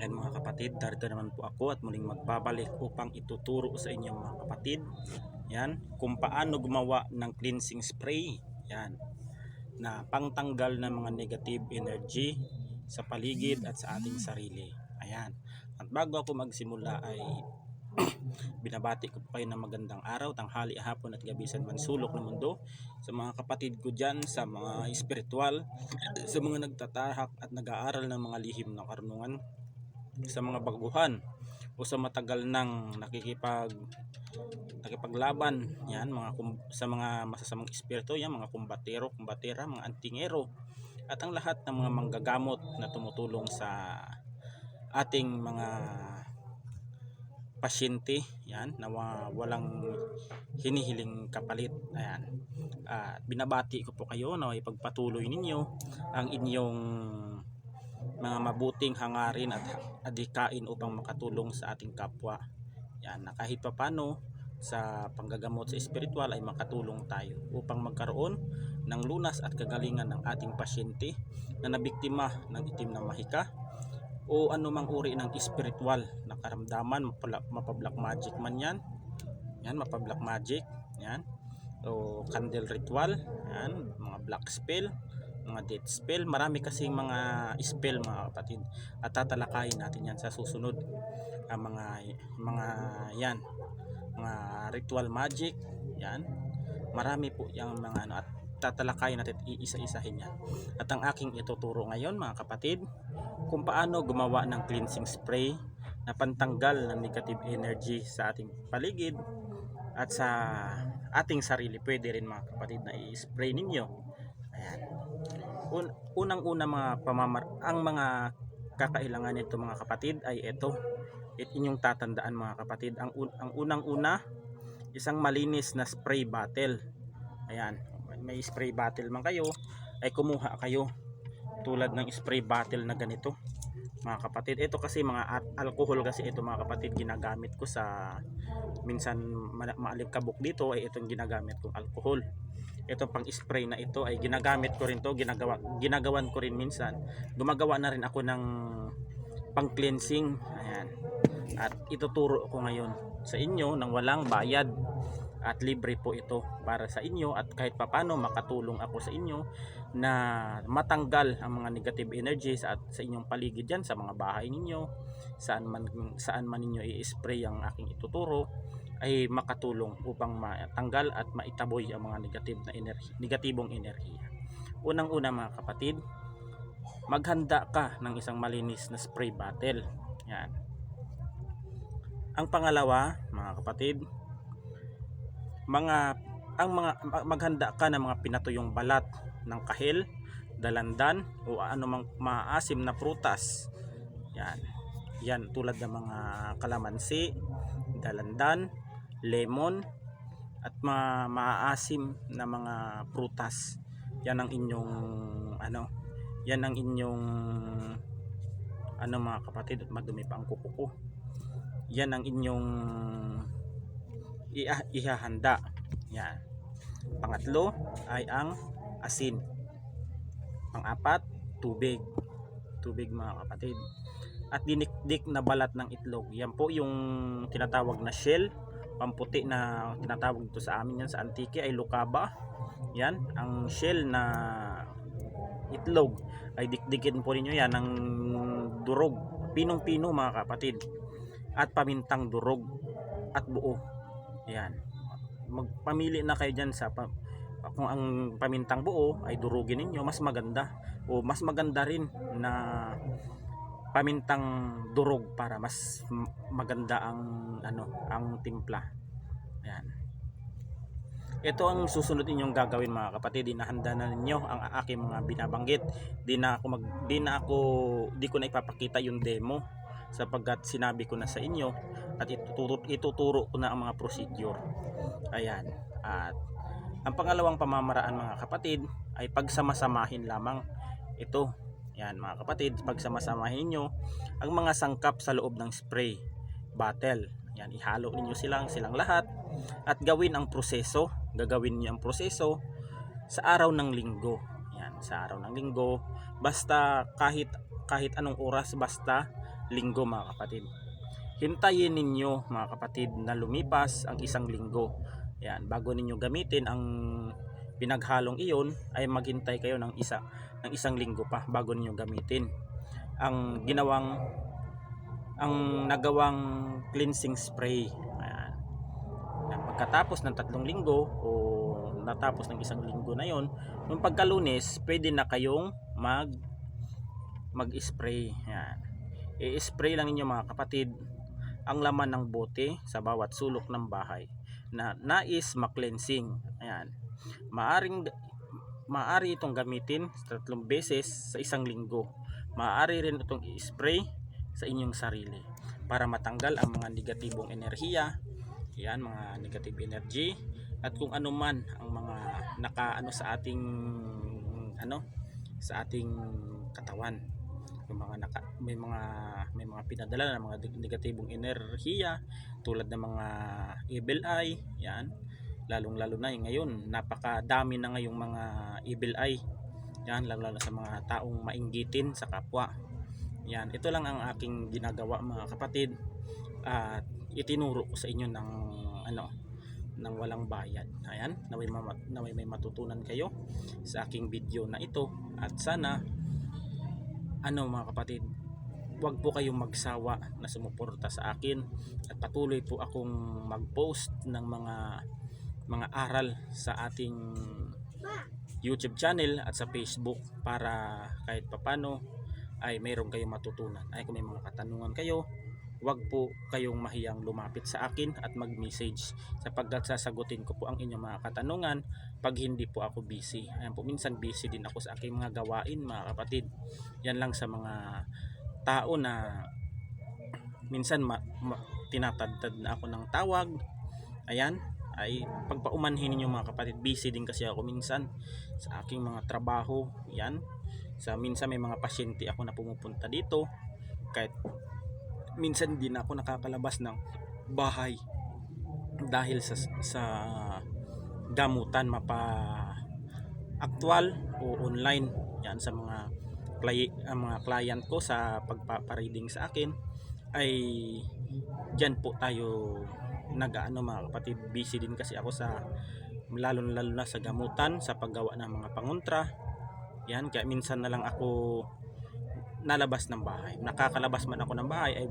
Ayan mga kapatid, darito naman po ako at muling magbabalik upang ituturo sa inyo mga kapatid yan, kung paano gumawa ng cleansing spray yan, na pangtanggal ng mga negative energy sa paligid at sa ating sarili. Ayan. At bago ako magsimula ay binabati ko po kayo ng magandang araw, tanghali, hapon at gabi sa man sulok ng mundo, sa mga kapatid ko dyan, sa mga espiritual, sa mga nagtatahak at nag-aaral ng mga lihim ng karunungan, sa mga baguhan o sa matagal nang nakipaglaban yan, sa mga masasamang espiritu yan, mga kumbatero, kumbatera, mga antingero at ang lahat ng mga manggagamot na tumutulong sa ating mga pasyente yan, na walang hinihiling kapalit. Ayan. Binabati ko po kayo na ipagpatuloy ninyo ang inyong mga mabuting hangarin at adhikain upang makatulong sa ating kapwa. Yan, na kahit papano sa panggagamot sa espiritual ay makatulong tayo upang magkaroon ng lunas at kagalingan ng ating pasyente na nabiktima ng itim na mahika o anumang uri ng espiritual na karamdaman, mapa-black magic man yan, mapa-black magic, yan, o candle ritual, yan, mga black spell, mga death spell, marami kasing mga spell mga kapatid at tatalakayin natin yan sa susunod. Mga yan, mga ritual magic, yan, marami po yung mga at tatalakayin natin, iisa-isahin yan. At ang aking ituturo ngayon mga kapatid, kung paano gumawa ng cleansing spray na pantanggal ng negative energy sa ating paligid at sa ating sarili. Pwede rin mga kapatid na i-spray ninyo. Ayan. Unang-una ang mga kakailangan nito mga kapatid ay ito. Inyong tatandaan mga kapatid. Ang unang-una, isang malinis na spray bottle. Ayan. May spray bottle man kayo, ay kumuha kayo tulad ng spray bottle na ganito mga kapatid. Ito kasi mga alcohol kasi ito mga kapatid, ginagamit ko sa minsan maalikabok dito, ay itong ginagamit kong alcohol. Ito pang spray na ito ay ginagamit ko rin to, ginagawan ko rin minsan. Gumagawa na rin ako ng pang cleansing. Ayan. At ituturo ko ngayon sa inyo ng walang bayad at libre po ito para sa inyo, at kahit papano makatulong ako sa inyo na matanggal ang mga negative energy sa inyong paligid dyan, sa mga bahay ninyo, saan man ninyo i-spray ang aking ituturo, ay makatulong upang matanggal at maitaboy ang mga negatibong enerhiya. Unang-una mga kapatid, maghanda ka ng isang malinis na spray bottle. Yan. Ang pangalawa mga kapatid, maghanda ka ng mga pinatuyong balat ng kahil, dalandan o anumang maasim na prutas. Yan tulad ng mga kalamansi, dalandan, lemon at maasim na mga prutas. Yan ang inyong mga kapatid, at madumi pa ang kuko ko. Yan ang inyong ihahanda. Yan. Pangatlo ay ang asin. Pang-apat, tubig mga kapatid. At dinikdik na balat ng itlog. Yan po yung tinatawag na shell, pamputi na tinatawag dito sa amin yan sa Antique ay lukaba. Yan, ang shell na itlog ay dikdikin po ninyo yan ng durog, pinong-pino mga kapatid, at pamintang durog at buo. Yan. Magpamili na kayo dyan kung ang pamintang buo ay durugin ninyo, mas maganda, o mas maganda rin na pamintang durog para mas maganda ang timpla. Ayan. Ito ang susunod ninyong gagawin mga kapatid. Inahanda na ninyo ang aking mga binabanggit. Di ko na ipapakita yung demo sapagkat sinabi ko na sa inyo at ituturo ko na ang mga procedure. Ayan. At ang pangalawang pamamaraan mga kapatid ay pagsama-samahin lamang ito. Yan mga kapatid, pagsama-samahin nyo ang mga sangkap sa loob ng spray bottle. Yan, ihalo ninyo silang lahat at gagawin niyo ang proseso sa araw ng linggo. Yan, sa araw ng linggo, basta kahit anong oras, basta linggo mga kapatid. Hintayin ninyo mga kapatid na lumipas ang isang linggo. Yan, bago ninyo gamitin ang pinaghalong iyon ay maghintay kayo ng isang linggo pa bago ninyo gamitin ang nagawang cleansing spray. Ayan. Pagkatapos ng 3 linggo o natapos ng isang linggo na yon, nung pagka-Lunes, pwede na kayong mag-spray. Ayan. I-spray lang ninyo mga kapatid ang laman ng bote sa bawat sulok ng bahay na nais ma-cleansing. Ayan. Maari itong gamitin 3 beses sa isang linggo. Maaari rin itong i-spray sa inyong sarili para matanggal ang mga negatibong enerhiya, yan, mga negative energy at kung ano man ang mga nakaano sa ating sa ating katawan. Yung mga may mga pinadala ng mga negatibong enerhiya tulad ng mga evil eye, yan. Lalong-lalo na ngayon, napakadami na ngayong mga evil eye. Yan, lalo sa mga taong mainggitin sa kapwa. Yan, ito lang ang aking ginagawa mga kapatid at itinuro ko sa inyo ng walang bayad. Ayan, naway may matutunan kayo sa aking video na ito at sana mga kapatid, huwag po kayong magsawa na sumuporta sa akin at patuloy po akong mag-post ng mga aral sa ating YouTube channel at sa Facebook para kahit papano ay mayroon kayong matutunan. Ay kung may mga katanungan kayo, huwag po kayong mahiyang lumapit sa akin at mag-message sapagkat sasagutin ko po ang inyong mga katanungan pag hindi po ako busy. Ayan po, minsan busy din ako sa aking mga gawain mga kapatid. Yan lang sa mga tao na minsan tinatadtad na ako ng tawag. Ayan, ay pagpaumanhin ninyo mga kapatid, busy din kasi ako minsan sa aking mga trabaho. Yan, minsan may mga pasyente ako na pumupunta dito kahit minsan din ako nakakalabas ng bahay dahil sa gamutan mapa-actual o online. Yan, sa mga client ko sa pagpapareading sa akin ay dyan po tayo mga kapatid. Busy din kasi ako sa lalo na sa gamutan, sa paggawa ng mga pangontra. Yan, kaya minsan na lang ako nalabas ng bahay. Nakakalabas man ako ng bahay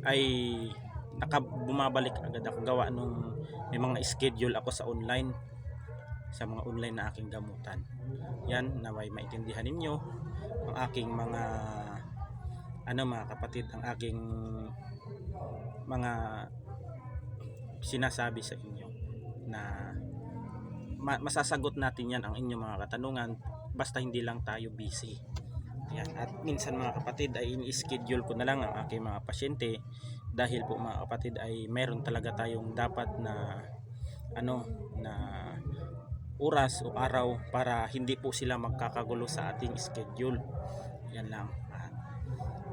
ay bumabalik agad ako gawa nung may mga schedule ako sa online, sa mga online na aking gamutan. Yan, naway maintindihan ninyo ang aking mga mga kapatid, ang aking mga sinasabi sa inyo na masasagot natin yan ang inyong mga katanungan basta hindi lang tayo busy. Yan. At minsan mga kapatid ay ini-schedule ko na lang ang aking mga pasyente dahil po mga kapatid ay meron talaga tayong dapat na na oras o araw para hindi po sila magkakagulo sa ating schedule. Yan lang.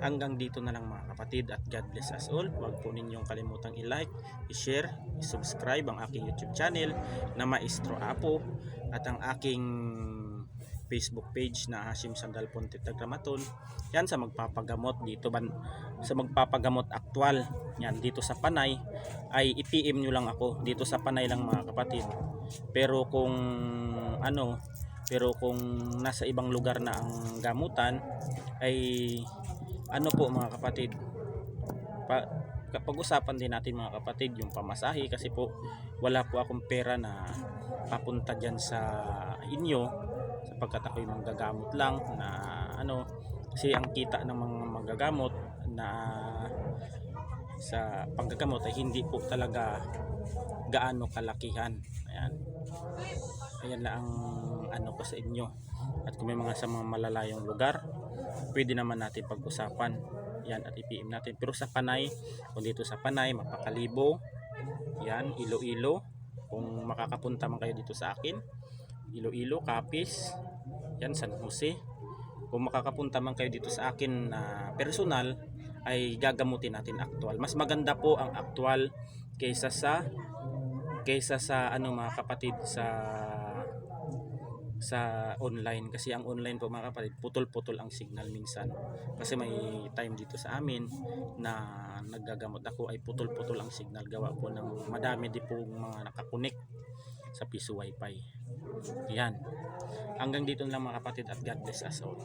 Hanggang dito na lang mga kapatid at God bless us all. Huwag po ninyong kalimutang i-like, i-share, i-subscribe ang aking YouTube channel na Maestro Apo at ang aking Facebook page na Hashim Sandal Ponte Tagramaton. Yan, sa magpapagamot dito sa magpapagamot aktwal. Yan, dito sa Panay ay i-PM nyo lang ako. Dito sa Panay lang mga kapatid. Pero kung nasa ibang lugar na ang gamutan ay po mga kapatid, pag-usapan din natin mga kapatid yung pamasahe kasi po wala po akong pera na papunta dyan sa inyo sapagkat ako'y manggagamot lang na kasi ang kita ng mga manggagamot na sa paggagamot ay hindi po talaga gaano kalakihan. Ayan lang ang ko sa inyo. At kung may mga sa mga malalayong lugar, pwede naman natin pag-usapan yan at i-PM natin. Pero sa Panay, kung dito sa Panay, Mapakalibo, yan, Iloilo, kung makakapunta man kayo dito sa akin, Iloilo, Capiz, yan, San Jose, kung makakapunta man kayo dito sa akin na personal, ay gagamutin natin aktwal. Mas maganda po ang aktwal kaysa sa mga kapatid sa sa online, kasi ang online po mga kapatid, putol-putol ang signal minsan. Kasi may time dito sa amin na naggagamot ako ay putol-putol ang signal, gawa po ng madami din pong mga nakakunik sa piso wifi. Yan, hanggang dito lang mga kapatid, at God bless us all.